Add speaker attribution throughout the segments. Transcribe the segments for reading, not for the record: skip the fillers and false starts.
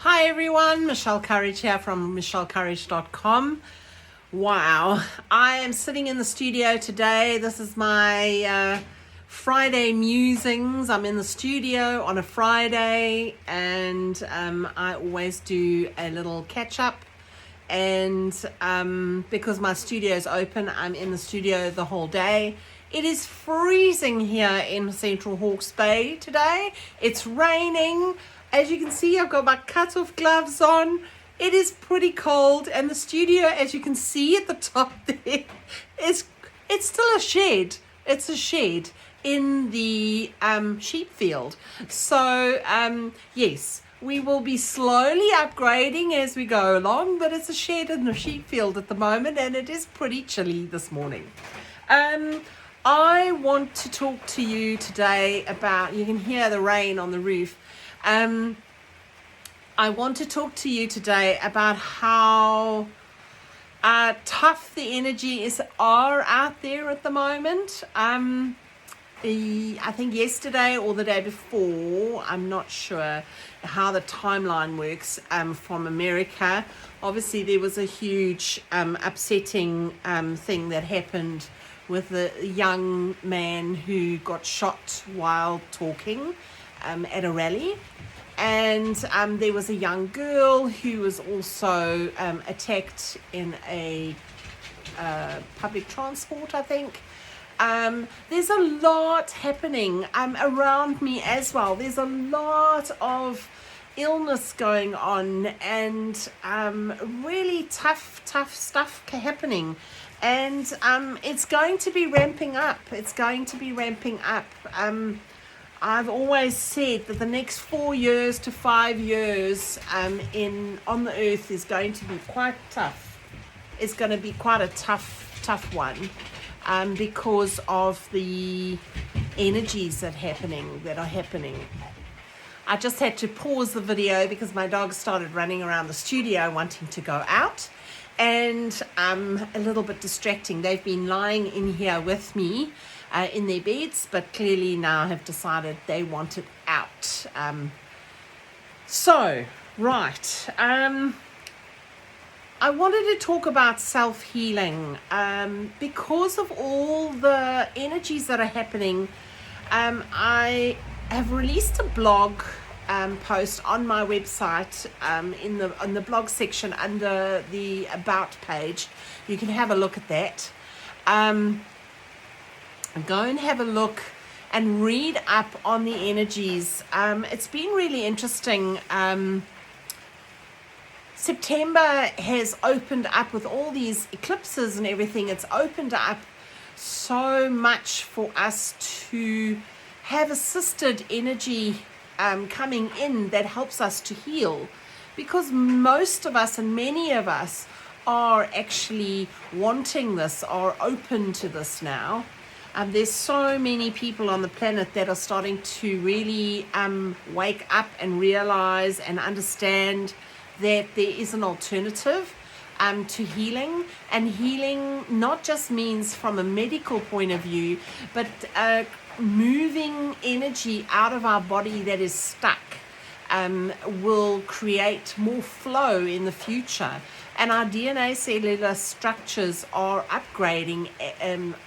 Speaker 1: Hi everyone, Michele Courage here from michelecourage.com. Wow, I am sitting in the studio today. This is my Friday Musings. I'm in the studio on a Friday and I always do a little catch up. And because my studio is open, I'm in the studio the whole day. It is freezing here in Central Hawke's Bay today. It's raining. As you can see, I've got my cut-off gloves on. It is pretty cold, and the studio, as you can see at the top there, it's still a shed. It's a shed in the sheep field. So yes, we will be slowly upgrading as we go along, but it's a shed in the sheep field at the moment, and it is pretty chilly this morning. I want to talk to you today about, you can hear the rain on the roof. I want to talk to you today about how tough the energies are out there at the moment. I think yesterday or the day before, I'm not sure how the timeline works, from America. Obviously, there was a huge upsetting thing that happened with a young man who got shot while talking at a rally. And there was a young girl who was also attacked in a public transport, I think. There's a lot happening around me as well. There's a lot of illness going on and really tough stuff happening. And it's going to be ramping up. I've always said that the next 4 years to 5 years on the earth is going to be quite tough. It's going to be quite a tough one because of the energies that are happening. I just had to pause the video because my dogs started running around the studio wanting to go out, and a little bit distracting. They've been lying in here with me in their beds, but clearly now have decided they want it out. I wanted to talk about self-healing because of all the energies that are happening. I have released a blog post on my website in the blog section under the About page. You can have a look at that. Go and have a look and read up on the energies. It's been really interesting. September has opened up with all these eclipses and everything. It's opened up so much for us to have assisted energy coming in that helps us to heal, because most of us and many of us are actually wanting this, are open to this now. There's so many people on the planet that are starting to really wake up and realize and understand that there is an alternative to healing. And healing not just means from a medical point of view, but moving energy out of our body that is stuck will create more flow in the future. And our DNA cellular structures are upgrading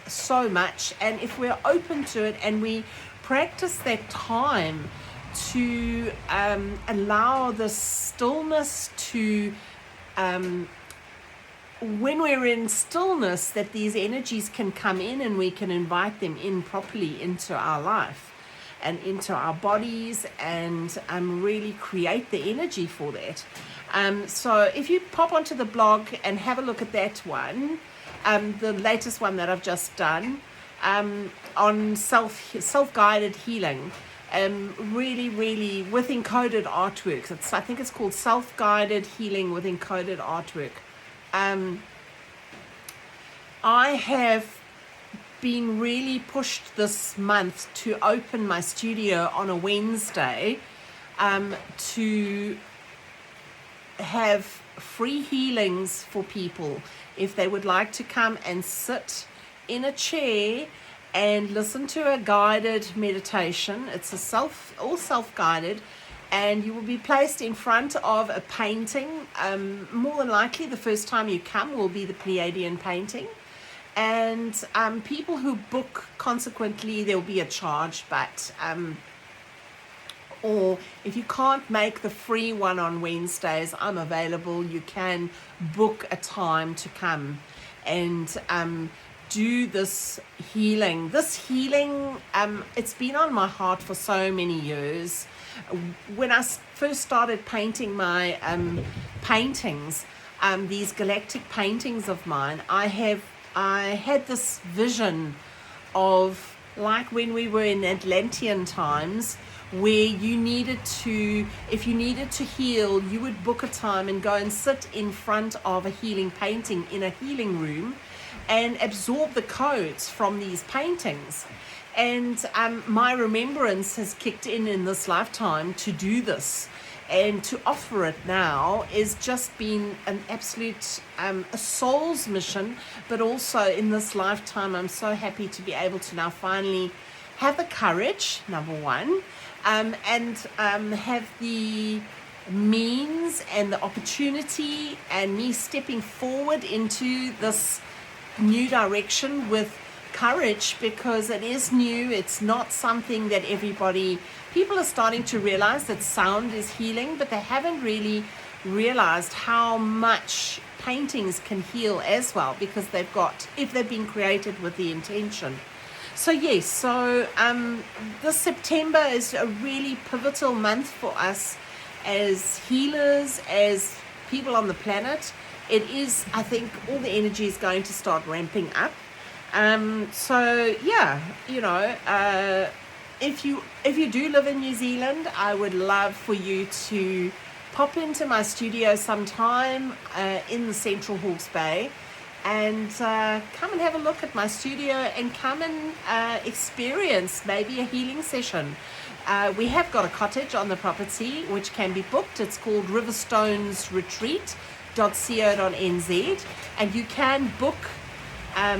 Speaker 1: so much. And if we're open to it and we practice that time to allow the stillness to, when we're in stillness, that these energies can come in and we can invite them in properly into our life and into our bodies and really create the energy for that. So if you pop onto the blog and have a look at that one, the latest one that I've just done on Self Guided Healing, really with encoded artworks. I think it's called Self Guided Healing with encoded artwork. I have been really pushed this month to open my studio on a Wednesday to have free healings for people if they would like to come and sit in a chair and listen to a guided meditation. It's all self-guided, and you will be placed in front of a painting. More than likely, the first time you come will be the Pleiadian painting. And people who book, consequently, there will be a charge, but or if you can't make the free one on Wednesdays, I'm available. You can book a time to come and do this healing. This healing, it's been on my heart for so many years. When I first started painting my paintings, these galactic paintings of mine, I had this vision of, like when we were in Atlantean times, where you needed to, if you needed to heal, you would book a time and go and sit in front of a healing painting in a healing room and absorb the codes from these paintings. And my remembrance has kicked in this lifetime to do this, and to offer it now is just been an absolute a soul's mission. But also in this lifetime, I'm so happy to be able to now finally have the courage, number one, and have the means and the opportunity, and me stepping forward into this new direction with courage, because it is new. It's not something that people are starting to realize that sound is healing, but they haven't really realized how much paintings can heal as well, because if they've been created with the intention. So yes, this September is a really pivotal month for us as healers, as people on the planet. It is, I think, all the energy is going to start ramping up. So yeah, if you do live in New Zealand, I would love for you to pop into my studio sometime in the Central Hawke's Bay, and come and have a look at my studio, and come and experience maybe a healing session. We have got a cottage on the property which can be booked. It's called riverstonesretreat.co.nz, and you can book a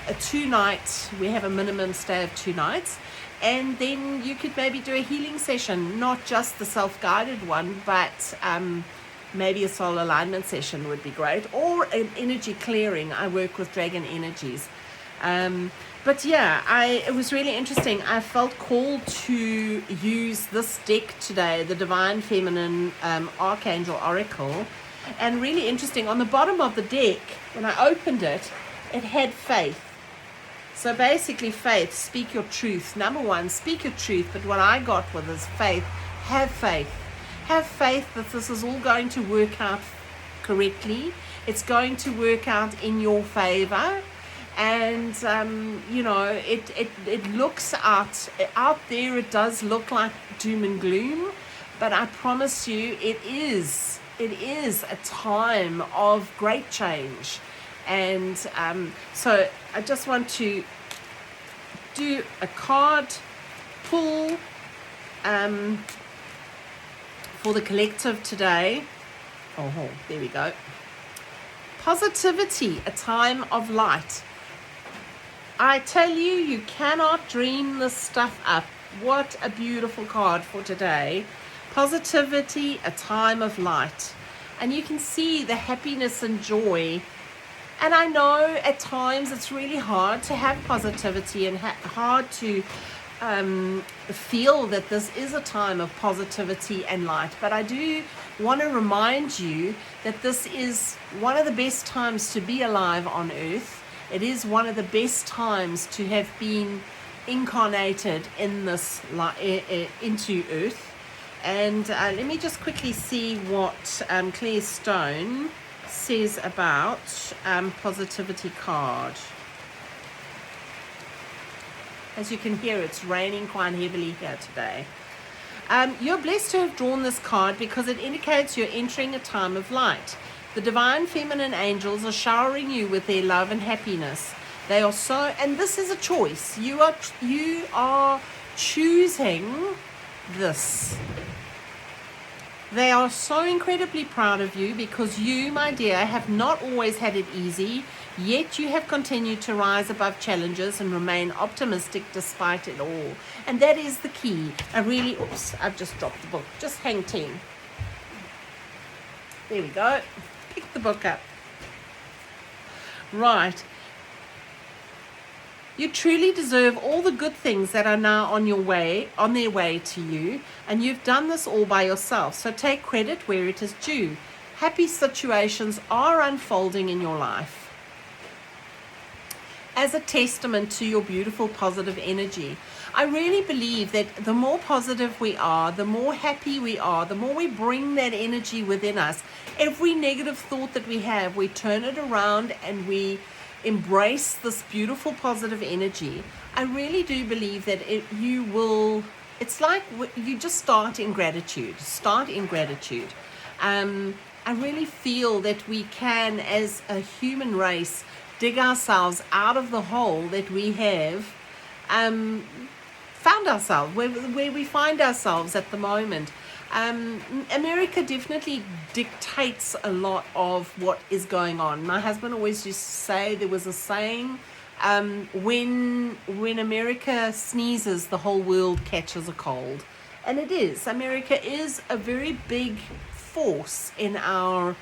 Speaker 1: 2-night. We have a minimum stay of 2 nights, and then you could maybe do a healing session, not just the self-guided one, but maybe a soul alignment session would be great, or an energy clearing. I work with dragon energies. But yeah, it was really interesting. I felt called to use this deck today, the Divine Feminine Archangel Oracle. And really interesting, on the bottom of the deck, when I opened it, it had faith. So basically faith, speak your truth. Number one, speak your truth. But what I got with is faith. Have faith. Have faith that this is all going to work out correctly. It's going to work out in your favor. And, it looks out there, it does look like doom and gloom. But I promise you, it is a time of great change. And so I just want to do a card pull for the collective today. Oh, there we go. Positivity, a time of light. I tell you, you cannot dream this stuff up. What a beautiful card for today. Positivity, a time of light. And you can see the happiness and joy. And I know at times it's really hard to have positivity and hard to feel that this is a time of positivity and light. But I do want to remind you that this is one of the best times to be alive on Earth. It is one of the best times to have been incarnated in this into Earth. And let me just quickly see what Claire Stone says about positivity card. As you can hear, it's raining quite heavily here today. You're blessed to have drawn this card because it indicates you're entering a time of light. The divine feminine angels are showering you with their love and happiness. They are so, and this is a choice. You are choosing this. They are so incredibly proud of you because you, my dear, have not always had it easy. Yet you have continued to rise above challenges and remain optimistic despite it all. And that is the key. Oops, I've just dropped the book. Just hang 10. There we go. Pick the book up. Right. You truly deserve all the good things that are now on their way to you, and you've done this all by yourself. So take credit where it is due. Happy situations are unfolding in your life as a testament to your beautiful positive energy. I really believe that the more positive we are, the more happy we are, the more we bring that energy within us. Every negative thought that we have, we turn it around and we embrace this beautiful positive energy. I really do believe that it's like you just start in gratitude. I really feel that we can, as a human race, dig ourselves out of the hole that we have found ourselves, where we find ourselves at the moment. America definitely dictates a lot of what is going on. My husband always used to say, there was a saying, when America sneezes, the whole world catches a cold. And it is. America is a very big force in our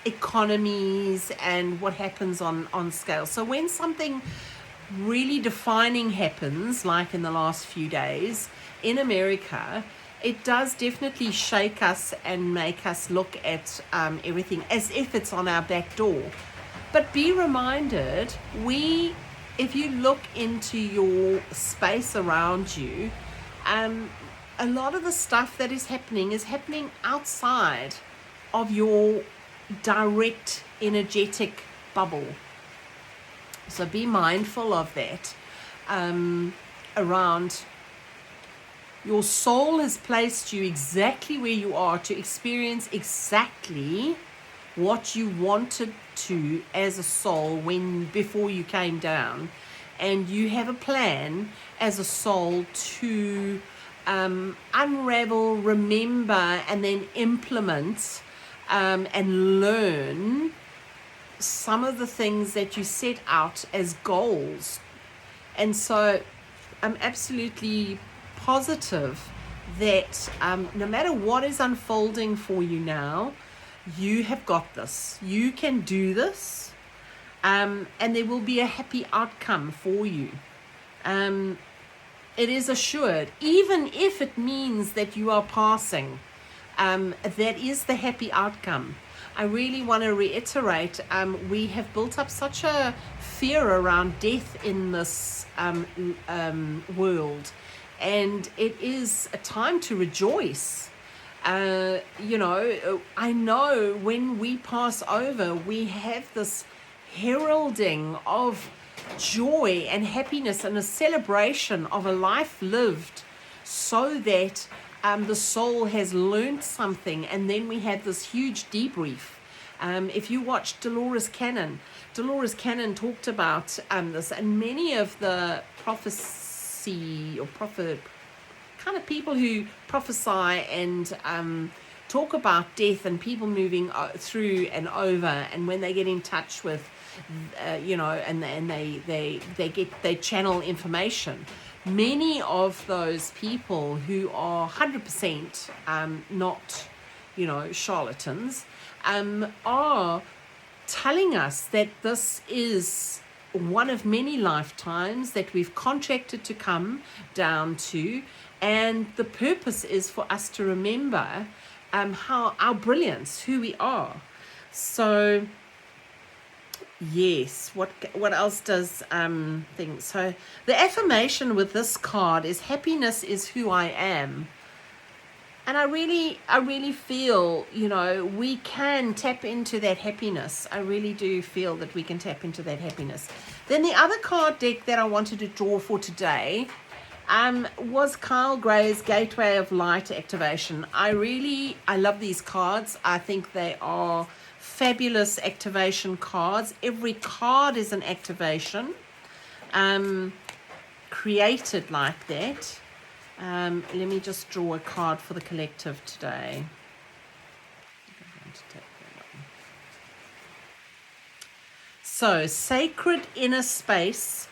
Speaker 1: economies and what happens on scale. So when something really defining happens, like in the last few days in America, it does definitely shake us and make us look at everything as if it's on our back door. But be reminded, if you look into your space around you, a lot of the stuff that is happening outside of your direct energetic bubble. So be mindful of that. Around your soul has placed you exactly where you are to experience exactly what you wanted to as a soul before you came down, and you have a plan as a soul to unravel, remember, and then implement and learn some of the things that you set out as goals. And so I'm absolutely positive that no matter what is unfolding for you now, you have got this. You can do this, and there will be a happy outcome for you. It is assured, even if it means that you are passing. That is the happy outcome. I really want to reiterate, we have built up such a fear around death in this world, and it is a time to rejoice. I know when we pass over, we have this heralding of joy and happiness and a celebration of a life lived, so that the soul has learned something, and then we have this huge debrief. If you watch Dolores Cannon talked about this, and many of the prophecy or prophet kind of people who prophesy and talk about death and people moving through and over, and when they get in touch with, and they channel information. Many of those people who are 100% not, charlatans, are telling us that this is one of many lifetimes that we've contracted to come down to, and the purpose is for us to remember how our brilliance, who we are. So yes, what else does things? So the affirmation with this card is happiness is who I am. And I really feel, we can tap into that happiness. I really do feel that we can tap into that happiness. Then the other card deck that I wanted to draw for today was Kyle Gray's Gateway of Light activation. I love these cards. I think they are fabulous activation cards. Every card is an activation created like that. Let me just draw a card for the collective today. I'm going to take that So, sacred inner space,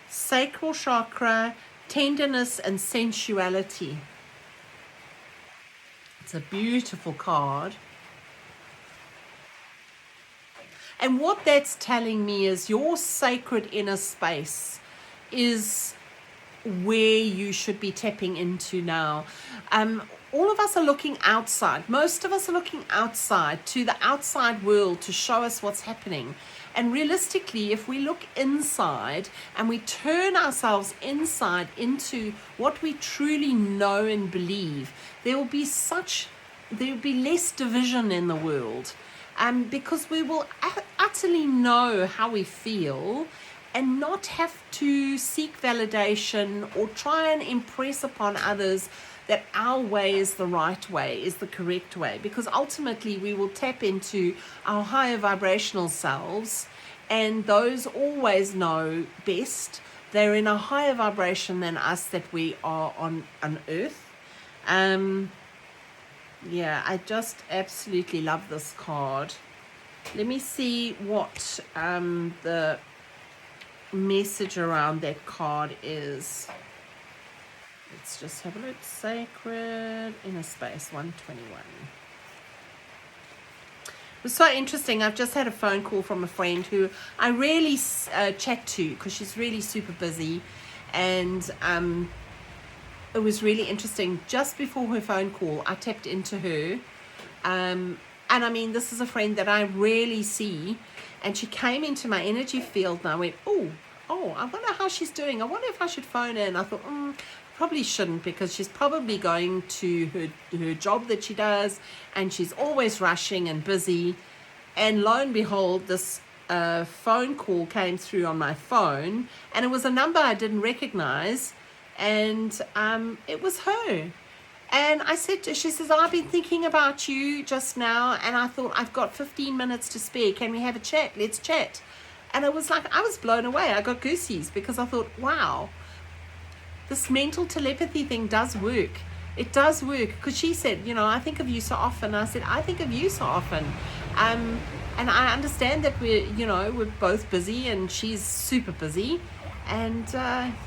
Speaker 1: sacral chakra, tenderness and sensuality. It's a beautiful card. And what that's telling me is your sacred inner space is where you should be tapping into now. All of us are looking outside. Most of us are looking outside to the outside world to show us what's happening. And realistically, if we look inside and we turn ourselves inside into what we truly know and believe, there will be less division in the world. Because we will utterly know how we feel and not have to seek validation or try and impress upon others that our way is the right way, is the correct way, because ultimately we will tap into our higher vibrational selves, and those always know best. They're in a higher vibration than us that we are on earth. Yeah, I just absolutely love this card. Let me see what the message around that card is. Let's just have a look. Sacred inner space 121. It was so interesting. I've just had a phone call from a friend who I rarely chat to because she's really super busy, and it was really interesting. Just before her phone call, I tapped into her, and I mean, this is a friend that I rarely see, and she came into my energy field, and I went, oh, I wonder how she's doing. I wonder if I should phone her. And I thought, probably shouldn't, because she's probably going to her job that she does, and she's always rushing and busy. And lo and behold, this phone call came through on my phone, and it was a number I didn't recognize, and it was her. And I said to her, she says, I've been thinking about you just now, and I thought, I've got 15 minutes to spare. Can we have a chat? Let's chat. And it was like, I was blown away. I got goosies, because I thought, wow, this mental telepathy thing does work. It does work. Because she said, I think of you so often. I said, I think of you so often. And I understand that we're both busy, and she's super busy. And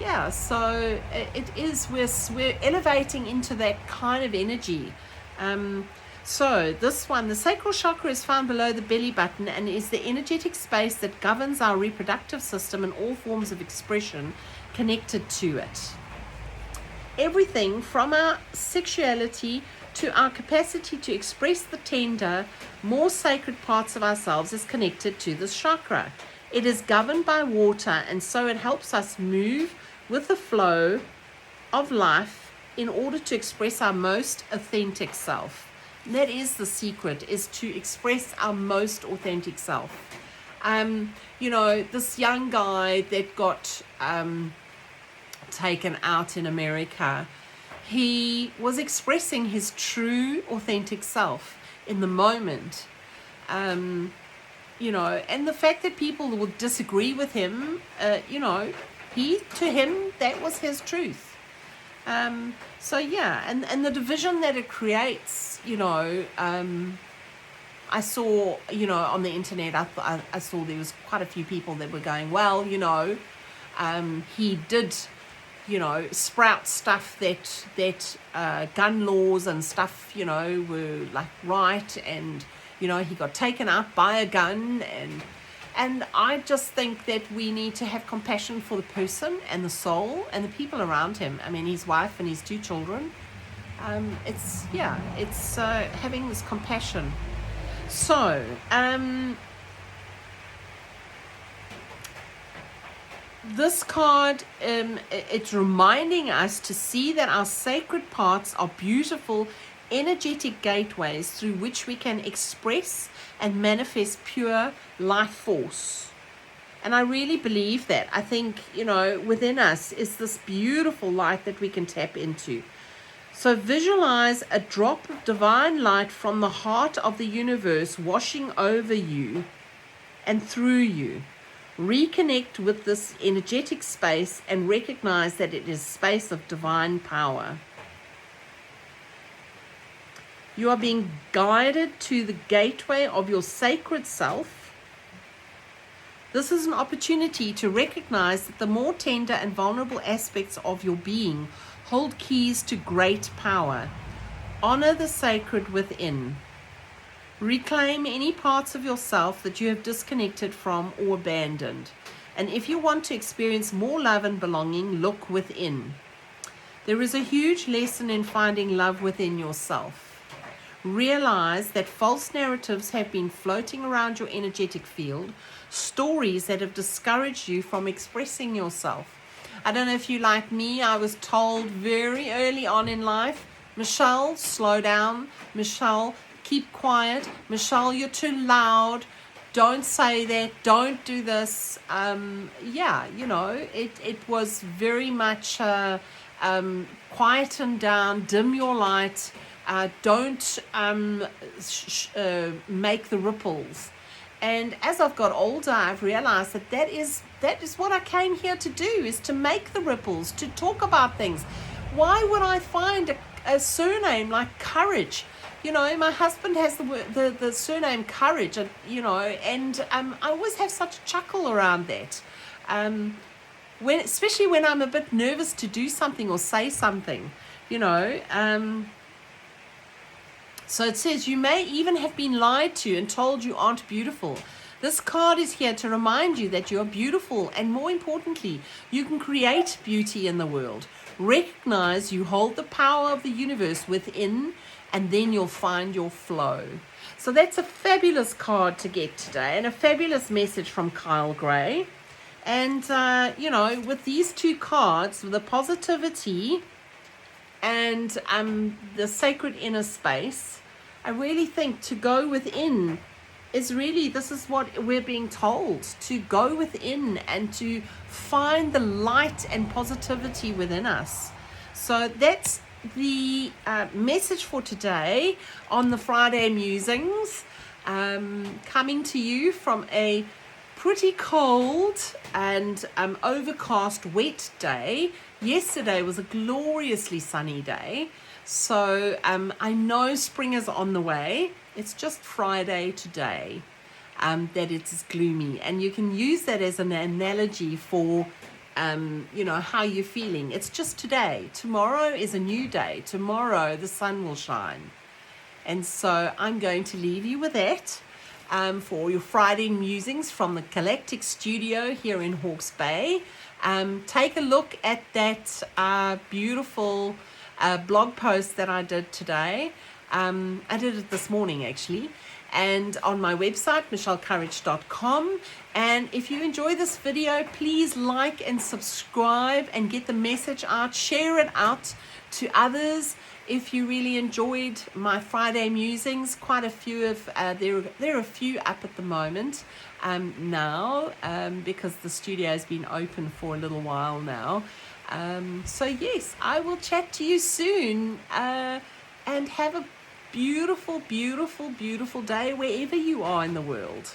Speaker 1: yeah, so it is, we're elevating into that kind of energy. So this one, the sacral chakra, is found below the belly button and is the energetic space that governs our reproductive system and all forms of expression connected to it. Everything from our sexuality to our capacity to express the tender, more sacred parts of ourselves is connected to this chakra. It is governed by water, and so it helps us move with the flow of life in order to express our most authentic self. And that is the secret, is to express our most authentic self. This young guy that got taken out in America, he was expressing his true authentic self in the moment. And the fact that people would disagree with him, to him, that was his truth. So yeah, and the division that it creates, I saw, on the internet, I saw there was quite a few people that were going, well, he did, sprout stuff that gun laws and stuff, were like right, and he got taken out by a gun, and I just think that we need to have compassion for the person and the soul and the people around him. I mean, his wife and his 2 children. It's having this compassion. So, this card, it's reminding us to see that our sacred parts are beautiful energetic gateways through which we can express and manifest pure life force. And I really believe that. I think, within us is this beautiful light that we can tap into. So visualize a drop of divine light from the heart of the universe washing over you and through you. Reconnect with this energetic space and recognize that it is space of divine power. You are being guided to the gateway of your sacred self. This is an opportunity to recognize that the more tender and vulnerable aspects of your being hold keys to great power. Honor the sacred within. Reclaim any parts of yourself that you have disconnected from or abandoned. And if you want to experience more love and belonging, look within. There is a huge lesson in finding love within yourself. Realize that false narratives have been floating around your energetic field, stories that have discouraged you from expressing yourself. I don't know if you like me, I was told very early on in life, Michele, slow down. Michele, keep quiet. Michele, you're too loud. Don't say that. Don't do this. It was very much quieten down, dim your light. Don't make the ripples. And as I've got older, I've realized that is what I came here to do, is to make the ripples, to talk about things. Why would I find a surname like Courage? My husband has the surname Courage, and I always have such a chuckle around that. Especially when I'm a bit nervous to do something or say something, So it says, you may even have been lied to and told you aren't beautiful. This card is here to remind you that you are beautiful, and more importantly, you can create beauty in the world. Recognize you hold the power of the universe within, and then you'll find your flow. So that's a fabulous card to get today, and a fabulous message from Kyle Gray. And, with these two cards, the positivity and the sacred inner space, I really think to go within is really, this is what we're being told, to go within and to find the light and positivity within us. So that's the message for today on the Friday Musings, coming to you from a pretty cold and overcast, wet day. Yesterday was a gloriously sunny day. So I know spring is on the way. It's just Friday today that it is gloomy. And you can use that as an analogy for, how you're feeling. It's just today. Tomorrow is a new day. Tomorrow the sun will shine. And so I'm going to leave you with that for your Friday Musings from the Galactic Studio here in Hawke's Bay. Take a look at that beautiful blog post that I did today. I did it this morning actually, and on my website michelecourage.com. And if you enjoy this video, please like and subscribe and get the message out, share it out to others. If you really enjoyed my Friday Musings, quite a few of there are a few up at the moment now, because the studio has been open for a little while now. So yes, I will chat to you soon, and have a beautiful, beautiful, beautiful day wherever you are in the world.